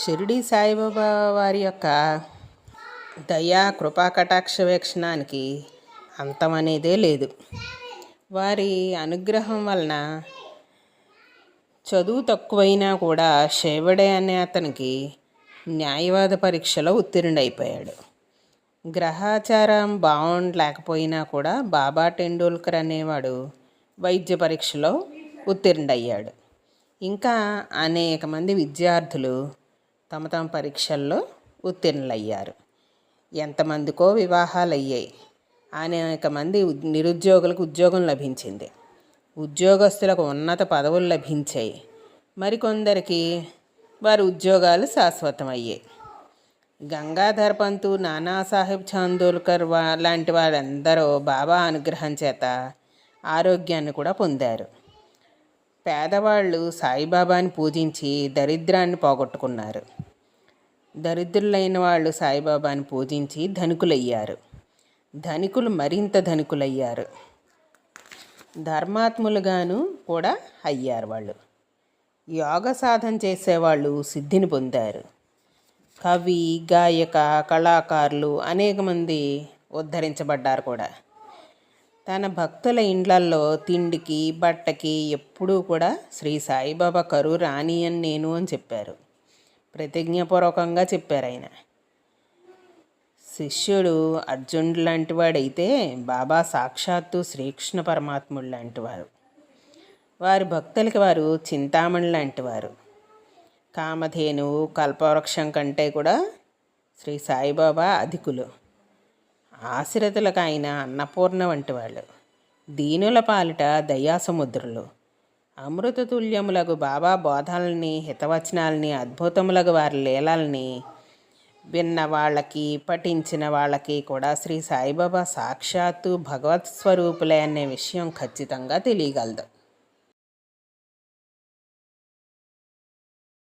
షిరిడి సాయిబాబా వారి యొక్క దయా కృపా కటాక్ష వీక్షణానికి అంతం అనేదే లేదు. వారి అనుగ్రహం వలన చదువు తక్కువైనా కూడా షేవడే అనే అతనికి న్యాయవాద పరీక్షలో ఉత్తీర్ణుడైపోయాడు. గ్రహాచారం బాగుండలేకపోయినా కూడా బాబా టెండూల్కర్ అనేవాడు వైద్య పరీక్షలో ఉత్తీర్ణుడయ్యాడు. ఇంకా అనేక మంది విద్యార్థులు తమ తమ పరీక్షల్లో ఉత్తీర్ణులయ్యారు. ఎంతమందికో వివాహాలు అయ్యాయి. అనేక మంది నిరుద్యోగులకు ఉద్యోగం లభించింది. ఉద్యోగస్తులకు ఉన్నత పదవులు లభించాయి. మరికొందరికి వారి ఉద్యోగాలు శాశ్వతమయ్యాయి. గంగాధర్ పంతు, నానాసాహెబ్ చాందోల్కర్ లాంటి వారందరూ బాబా అనుగ్రహం చేత ఆరోగ్యాన్ని కూడా పొందారు. పేదవాళ్ళు సాయిబాబాని పూజించి దరిద్రాన్ని పోగొట్టుకున్నారు. దరిద్రులైన వాళ్ళు సాయిబాబాని పూజించి ధనికులయ్యారు. ధనికులు మరింత ధనికులయ్యారు. ధర్మాత్ములుగాను కూడా అయ్యారు. వాళ్ళు యోగ సాధన చేసేవాళ్ళు సిద్ధిని పొందారు. కవి, గాయక, కళాకారులు అనేక మంది ఉద్ధరించబడ్డారు కూడా. తన భక్తుల ఇండ్లల్లో తిండికి, బట్టకి ఎప్పుడూ కూడా శ్రీ సాయిబాబా కరువు రానియని నేను అని చెప్పారు. ప్రతిజ్ఞాపూర్వకంగా చెప్పారు ఆయన. శిష్యుడు అర్జునుడు లాంటి వాడైతే బాబా సాక్షాత్తు శ్రీకృష్ణ పరమాత్ముడు లాంటివారు. వారి భక్తులకి వారు చింతామణి లాంటివారు. కామధేనువు, కల్పవృక్షం కంటే కూడా శ్రీ సాయిబాబా అధికులు. ఆశ్రితులకు ఆయన అన్నపూర్ణ వంటి వాళ్ళు. దీనుల పాలిట దయాసముద్రులు. అమృతతుల్యములకు బాబా బోధాలని, హితవచనాలని, అద్భుతములకు వారి లీలల్ని విన్న వాళ్ళకి, పఠించిన వాళ్ళకి కూడా శ్రీ సాయిబాబా సాక్షాత్తు భగవత్ స్వరూపులే అనే విషయం ఖచ్చితంగా తెలియగలదు.